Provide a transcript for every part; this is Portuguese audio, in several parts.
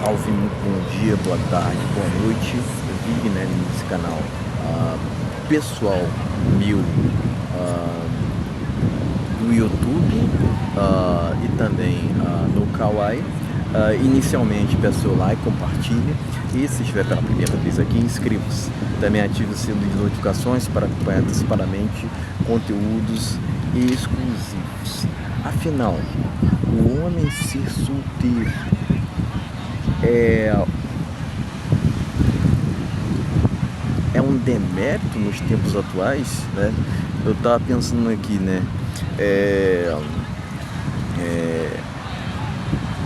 Salve, muito bom dia, boa tarde, boa noite. Vive, né, nesse canal pessoal meu no YouTube e também no Kawaii. Inicialmente, peço seu like, compartilhe e se estiver pela primeira vez aqui, inscreva-se. Também ative o sino de notificações para acompanhar antecipadamente conteúdos exclusivos. Afinal, o homem ser solteiro é um demérito nos tempos atuais, né? Eu tava pensando aqui, né?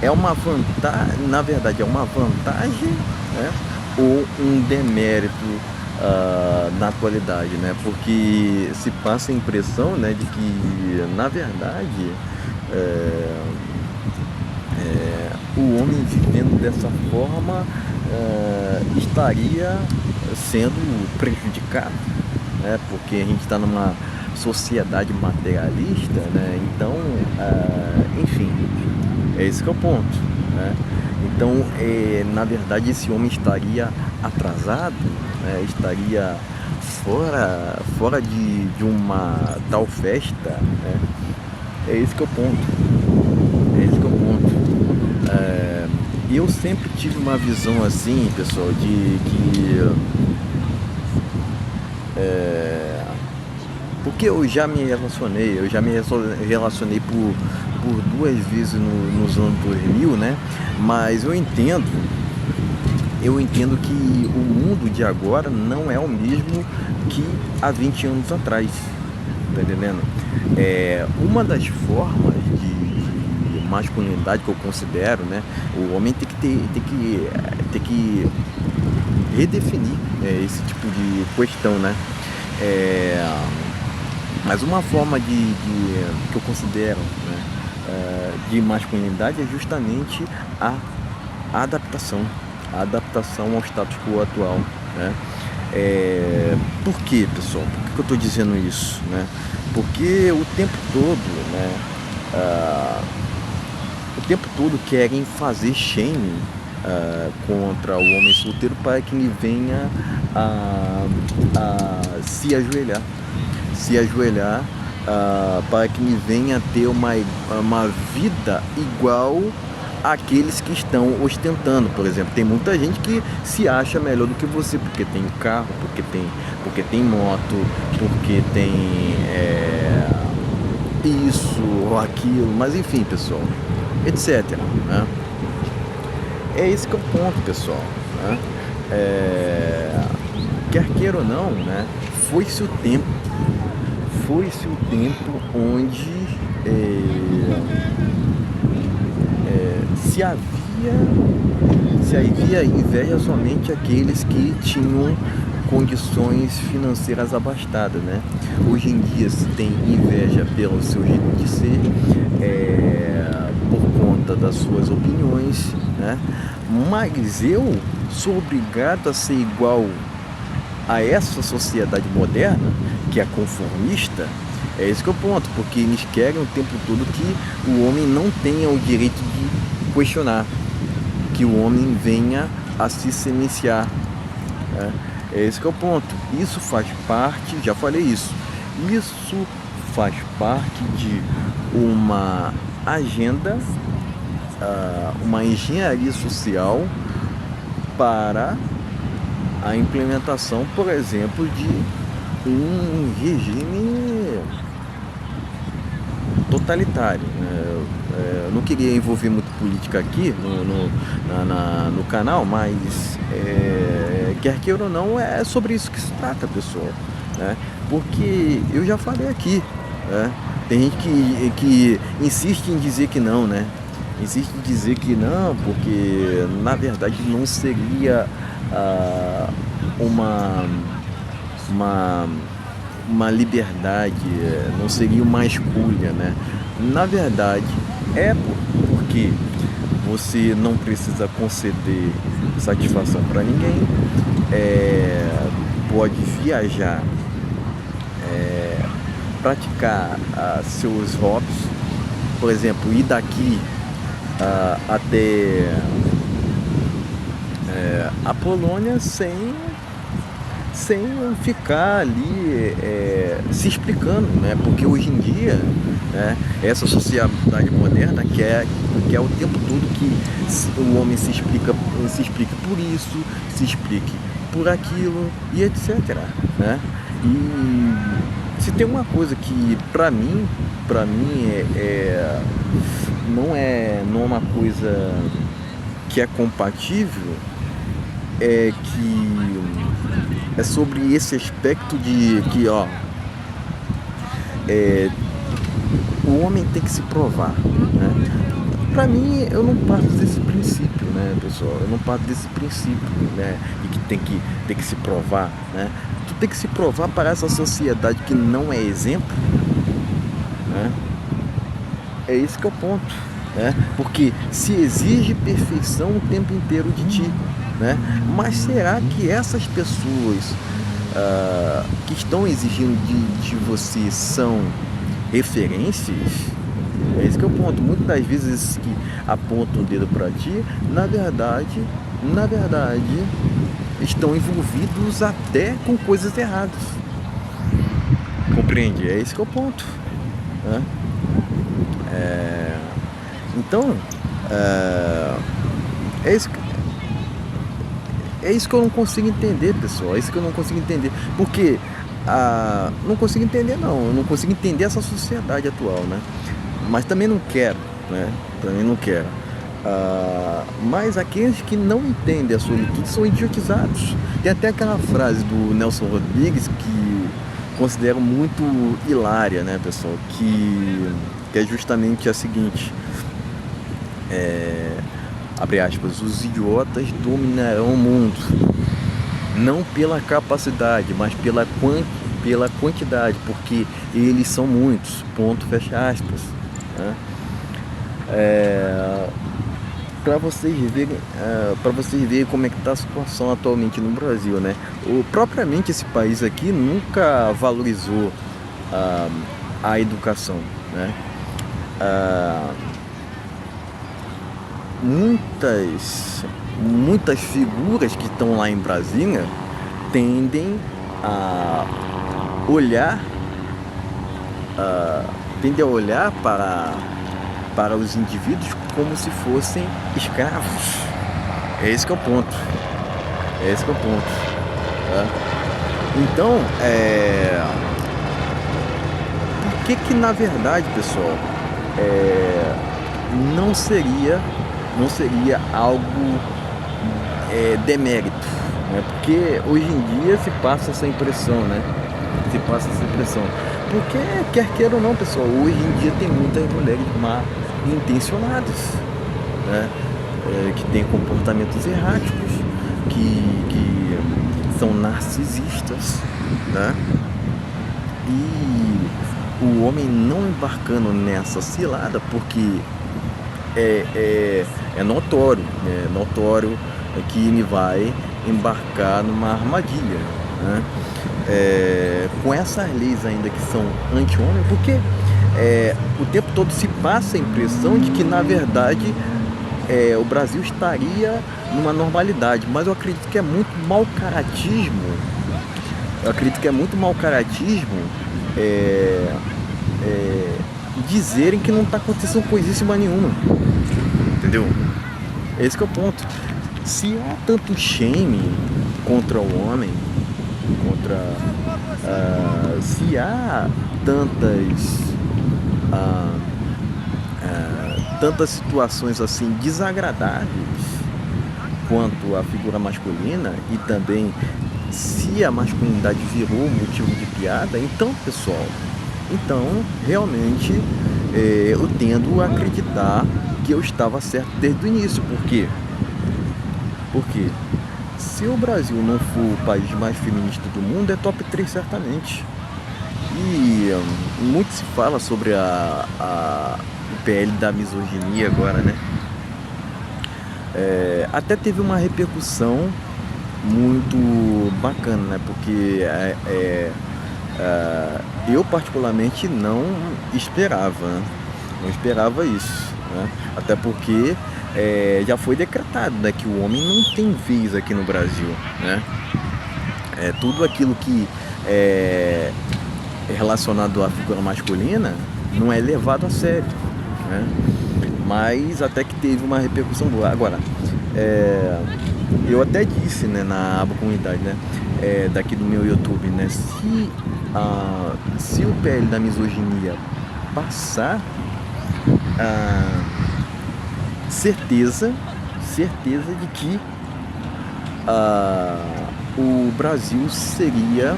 É uma vantagem, na verdade, é uma vantagem, né? Ou um demérito na atualidade, né? Porque se passa a impressão, né, de que, na verdade, o homem vivendo dessa forma estaria sendo prejudicado, né? Porque a gente está numa sociedade materialista, né? Então, enfim, é esse que é o ponto, né? Então, na verdade, esse homem estaria atrasado, né? Estaria fora de uma tal festa, né? É esse que é o ponto. É esse que é o ponto. Eu sempre tive uma visão assim, pessoal, de que porque eu já me relacionei por duas vezes nos anos 2000, né? Mas eu entendo que o mundo de agora não é o mesmo que há 20 anos atrás, tá entendendo? Uma das formas de masculinidade que eu considero, né? O homem tem que redefinir esse tipo de questão, né? Mas uma forma que eu considero, né, de masculinidade é justamente a adaptação, ao status quo atual, né? Por quê, pessoal? Por que eu estou dizendo isso, né? Porque o tempo todo, né, querem fazer shaming contra o homem solteiro para que ele venha a se ajoelhar para que ele venha ter uma vida igual àqueles que estão ostentando. Por exemplo, tem muita gente que se acha melhor do que você porque tem carro, porque tem moto, porque tem isso ou aquilo, mas enfim, pessoal, etc, né? É esse que é o ponto, pessoal, né? Quer queira ou não, né? Foi-se o tempo onde se havia inveja somente aqueles que tinham condições financeiras abastadas, né? Hoje em dia se tem inveja pelo seu jeito de ser, por conta das suas opiniões, né? Mas eu sou obrigado a ser igual a essa sociedade moderna, que é conformista. É esse que é o ponto, porque eles querem o tempo todo que o homem não tenha o direito de questionar, que o homem venha a se silenciar, né? É esse que é o ponto. Isso faz parte, já falei isso faz parte de uma agenda, uma engenharia social para a implementação, por exemplo, de um regime totalitário, né? Eu não queria envolver muito política aqui no canal, mas quer queira ou não, é sobre isso que se trata, pessoal, né? Porque eu já falei aqui, né? Tem gente que insiste em dizer que não, né? Insiste em dizer que não, porque na verdade não seria uma liberdade, não seria uma escolha, né? Na verdade, porque você não precisa conceder satisfação para ninguém, pode viajar, praticar seus hobbies, por exemplo, ir daqui até a Polônia sem ficar ali se explicando, né? Porque hoje em dia, né, essa sociedade moderna quer o tempo todo que o homem se explique por isso, se explique por aquilo e etc, né? E se tem uma coisa que para mim não é uma coisa que é compatível, é que é sobre esse aspecto de que, ó, o homem tem que se provar, né? Pra mim, eu não parto desse princípio, né, pessoal? Eu não parto desse princípio, né? E que tem que se provar, né? Tu tem que se provar para essa sociedade que não é exemplo, né? É esse que é o ponto, né? Porque se exige perfeição o tempo inteiro de ti, né? Mas será que essas pessoas que estão exigindo de você são referências? É esse que é o ponto. Muitas das vezes esses que apontam o dedo para ti, na verdade, estão envolvidos até com coisas erradas. Compreende? É esse que é o ponto, né? Então, é isso, é isso que eu não consigo entender, pessoal. É isso que eu não consigo entender. Porque não consigo entender, não. Eu não consigo entender essa sociedade atual, né? Mas também não quero, né? Também não quero. Mas aqueles que não entendem a solitude são idiotizados. Tem até aquela frase do Nelson Rodrigues que considero muito hilária, né, pessoal? Que é justamente a seguinte: abre aspas, os idiotas dominarão o mundo, não pela capacidade, mas pela quantidade, porque eles são muitos, ponto, fecha aspas, né? Para vocês verem como é que está a situação atualmente no Brasil, né? Propriamente esse país aqui nunca valorizou a educação, né? Muitas figuras que estão lá em Brasília tendem a olhar para os indivíduos como se fossem escravos. É esse que é o ponto. Tá? Então, por que na verdade, pessoal, não seria algo demérito, né? Porque hoje em dia se passa essa impressão, né? Porque, quer queira ou não, pessoal, hoje em dia tem muitas mulheres mal intencionadas, né? Que têm comportamentos erráticos, que são narcisistas, né? E o homem não embarcando nessa cilada, porque é notório que ele vai embarcar numa armadilha, né? Com essas leis ainda que são anti-homem, porque o tempo todo se passa a impressão de que na verdade o Brasil estaria numa normalidade, mas eu acredito que é muito mau caratismo. Dizerem que não está acontecendo coisíssima nenhuma, entendeu? Esse que é o ponto. Se há tanto shame contra o homem, se há tantas situações assim desagradáveis quanto a figura masculina, e também se a masculinidade virou motivo de piada, então, pessoal, realmente eu tendo a acreditar que eu estava certo desde o início. Por quê? Porque se o Brasil não for o país mais feminista do mundo, é top 3 certamente. E muito se fala sobre o PL da misoginia agora, né? Até teve uma repercussão muito bacana, né? Porque eu particularmente não esperava isso, né? Até porque já foi decretado, né, que o homem não tem vez aqui no Brasil, né? Tudo aquilo que é relacionado à figura masculina não é levado a sério, né? Mas até que teve uma repercussão boa. Agora, eu até disse, né, na aba comunidade, né, daqui do meu YouTube, né, se o PL da misoginia passar, certeza de que o Brasil seria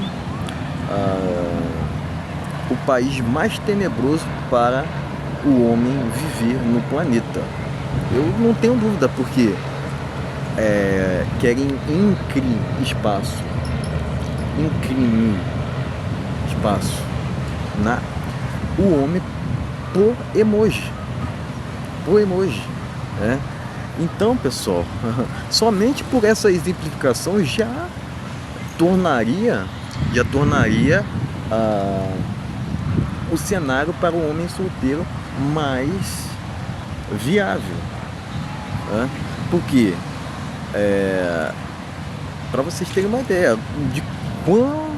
o país mais tenebroso para o homem viver no planeta. Eu não tenho dúvida, porque querem incrimir espaço o homem por emoji, né? Então, pessoal, somente por essa exemplificação já tornaria o cenário para o homem solteiro mais viável, né? Porque para vocês terem uma ideia de quão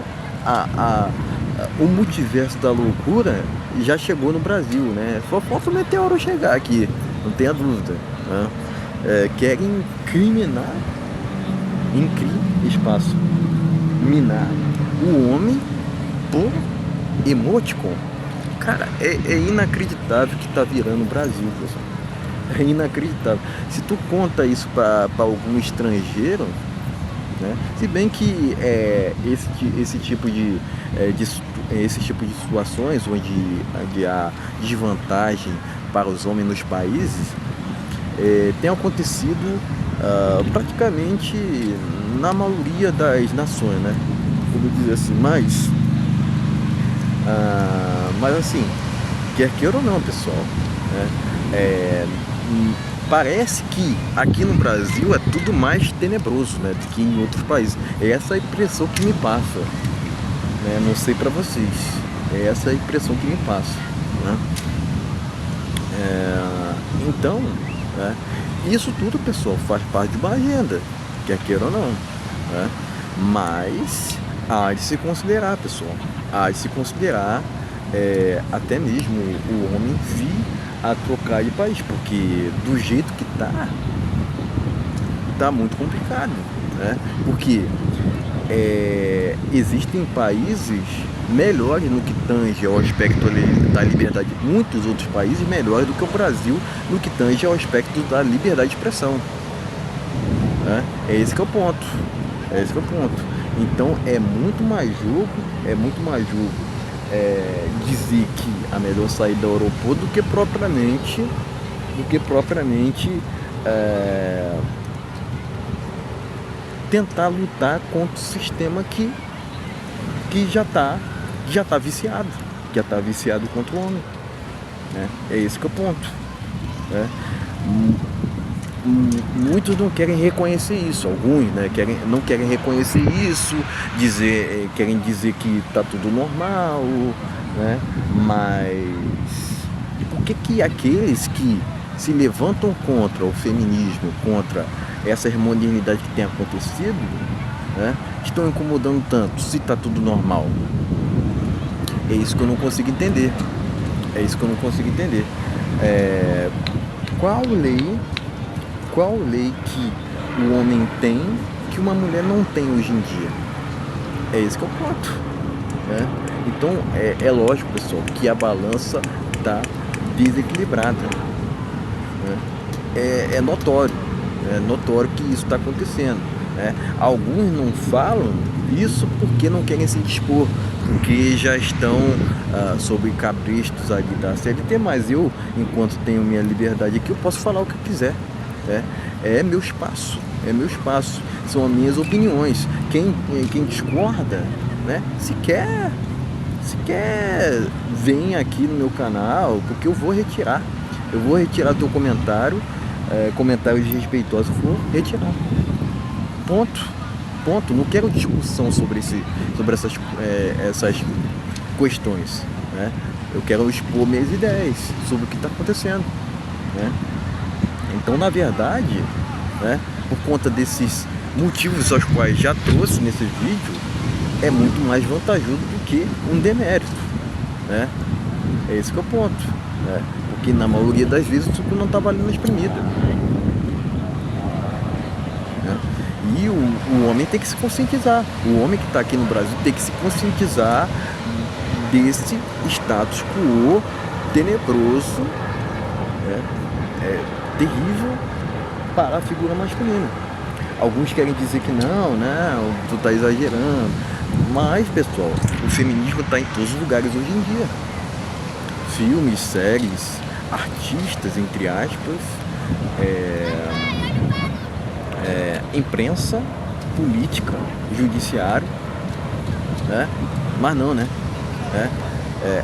o multiverso da loucura já chegou no Brasil, né? Só falta o meteoro chegar aqui, não tenha dúvida, né? Querem minar o homem por emoticon. Cara, é inacreditável que tá virando o Brasil, pessoal. É inacreditável. Se tu conta isso para algum estrangeiro, né? Se bem que esse tipo de situações onde há desvantagem para os homens nos países tem acontecido praticamente na maioria das nações, né? Como dizer assim, mas assim, quer queira ou não, pessoal, né? Parece que aqui no Brasil é tudo mais tenebroso, né, do que em outros países. É essa a impressão que me passa, né? Não sei pra vocês, é essa a impressão que me passa, né? Então, né, isso tudo, pessoal, faz parte de uma agenda, quer queira ou não, né? Mas há de se considerar, pessoal, até mesmo o homem vir a trocar de país, porque do jeito que tá muito complicado, né? Porque existem países melhores no que tange ao aspecto da liberdade, muitos outros países melhores do que o Brasil no que tange ao aspecto da liberdade de expressão, né? É esse que é o ponto. Então é muito mais jogo dizer que a melhor saída do aeroporto do que propriamente tentar lutar contra o sistema que já está viciado contra o homem, né? É esse que é o ponto, né? Muitos não querem reconhecer isso, alguns, né, não querem reconhecer isso, querem dizer que está tudo normal, né? Mas por que aqueles que se levantam contra o feminismo, contra essa modernidade que tem acontecido, né, estão incomodando tanto, se está tudo normal? É isso que eu não consigo entender. Qual lei que o homem tem que uma mulher não tem hoje em dia? É esse que é o ponto, né? Então é lógico, pessoal, que a balança está desequilibrada, né? É notório que isso está acontecendo, né? Alguns não falam isso porque não querem se dispor, porque já estão sob cabrestos ali da CLT, mas eu, enquanto tenho minha liberdade aqui, eu posso falar o que eu quiser. É meu espaço, são as minhas opiniões. Quem discorda, né, se quer vem aqui no meu canal, porque eu vou retirar teu comentário, comentários desrespeitosos, eu vou retirar, ponto. Não quero discussão sobre essas questões, né? Eu quero expor minhas ideias sobre o que está acontecendo, né? Então, na verdade, né, por conta desses motivos aos quais já trouxe nesse vídeo, é muito mais vantajoso do que um demérito, né? É esse que é o ponto, né? Porque na maioria das vezes o suco não está valendo a espremida, né? E o homem tem que se conscientizar. O homem que está aqui no Brasil tem que se conscientizar desse status quo tenebroso, né? Terrível para a figura masculina. Alguns querem dizer que não, tu tá exagerando. Mas, pessoal, o feminismo está em todos os lugares hoje em dia. Filmes, séries, artistas, entre aspas, imprensa, política, judiciário, né? Mas não, né?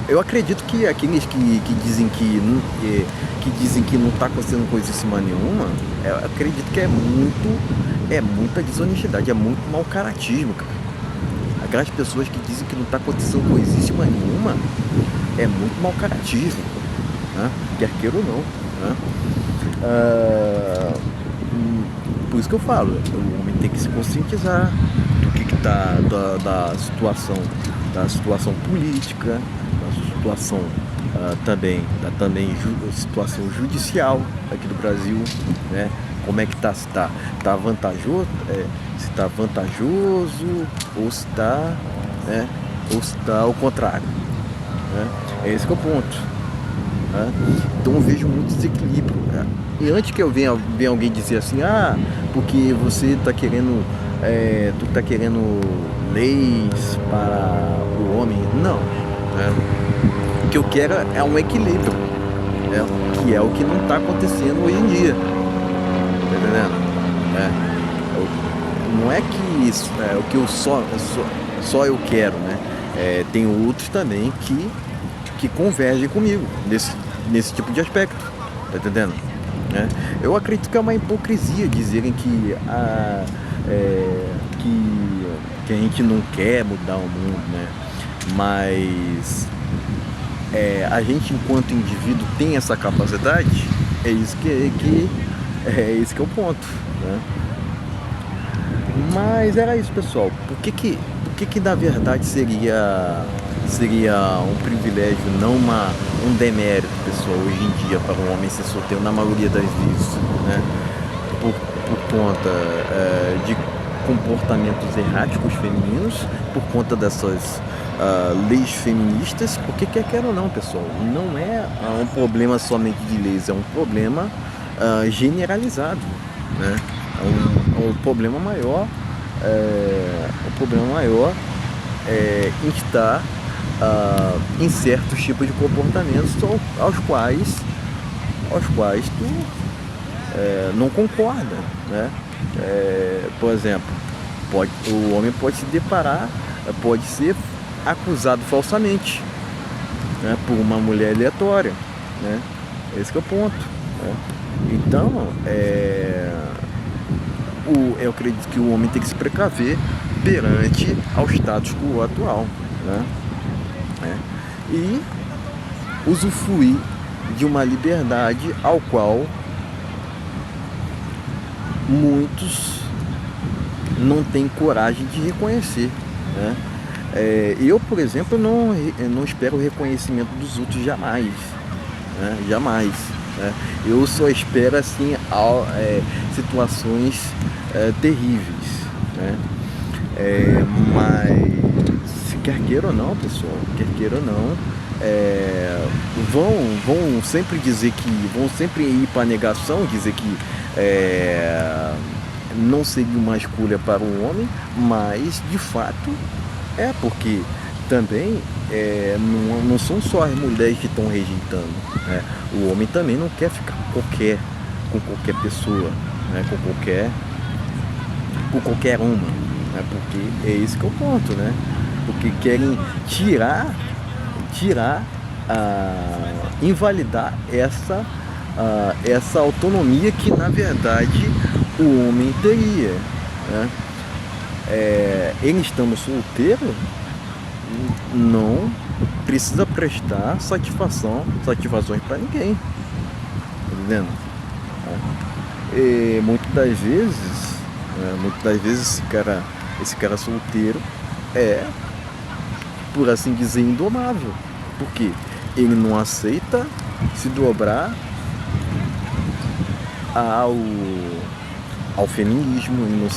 Eu acredito que aqueles que dizem que não está acontecendo coisíssima nenhuma, eu acredito que é muita desonestidade, é muito mau caratismo, cara. Aquelas pessoas que dizem que não está acontecendo coisíssima nenhuma, é muito mau caratismo, né? Quer queira ou não, né? Por isso que eu falo, o homem tem que se conscientizar do que tá da situação política, da situação também situação judicial aqui do Brasil, né? Como é que tá, se tá vantajoso, se tá vantajoso ou se tá, né? Ou se tá ao contrário, né? É esse que é o ponto, né? Então eu vejo muito desequilíbrio, né? E antes que eu venha alguém dizer assim, porque você tá querendo, tu tá querendo leis para o homem, não, né? O que eu quero é um equilíbrio, né? Que é o que não está acontecendo hoje em dia, tá entendendo? Não é que isso é o que eu só eu quero, né? Tem outros também que convergem comigo nesse tipo de aspecto, tá entendendo? Eu acredito que é uma hipocrisia dizerem que a gente não quer mudar o mundo, né? Mas a gente, enquanto indivíduo, tem essa capacidade. É isso esse que é o ponto, né? Mas era isso, pessoal. Por que na verdade seria um privilégio, não um demérito, pessoal, hoje em dia, para um homem ser solteiro, na maioria das vezes, né? Por conta de comportamentos erráticos femininos, por conta dessas leis feministas, porque quer ou não, pessoal, não é um problema somente de leis, é um problema generalizado, né? O problema maior em estar em certos tipos de comportamentos aos quais tu não concorda, né? Por exemplo, o homem pode se deparar, pode ser acusado falsamente, né, por uma mulher aleatória, né? Esse que é o ponto, né? Então, eu acredito que o homem tem que se precaver perante ao status quo atual, né? E usufruir de uma liberdade ao qual muitos não têm coragem de reconhecer, né? Eu, por exemplo, não espero o reconhecimento dos outros jamais, né? Jamais, né? Eu só espero assim situações terríveis, né? Mas quer queira ou não, pessoal, vão sempre dizer vão sempre ir para a negação, dizer que não seria uma escolha para o homem, mas de fato porque também não são só as mulheres que estão rejeitando, né? O homem também não quer ficar com qualquer pessoa, né? Com qualquer uma, né? Porque é esse que é o ponto, né? Porque querem invalidar essa autonomia que na verdade o homem teria, né? Ele estando solteiro não precisa prestar satisfações para ninguém, tá entendendo? E muitas das vezes esse cara solteiro é, por assim dizer, indomável. Por quê? Ele não aceita se dobrar ao, ao feminismo, ele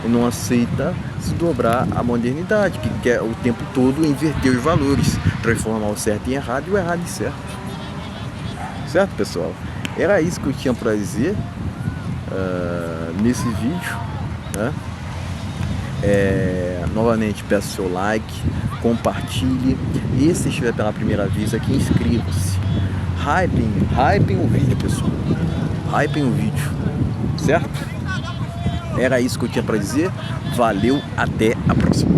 não aceita se dobrar à modernidade, que quer o tempo todo inverter os valores, transformar o certo em errado e o errado em certo. Certo, pessoal? Era isso que eu tinha para dizer nesse vídeo, né? Novamente peço seu like, compartilhe e se estiver pela primeira vez aqui, inscreva-se. Hypem o vídeo, pessoal. Hypem o vídeo, certo? Era isso que eu tinha para dizer. Valeu, até a próxima.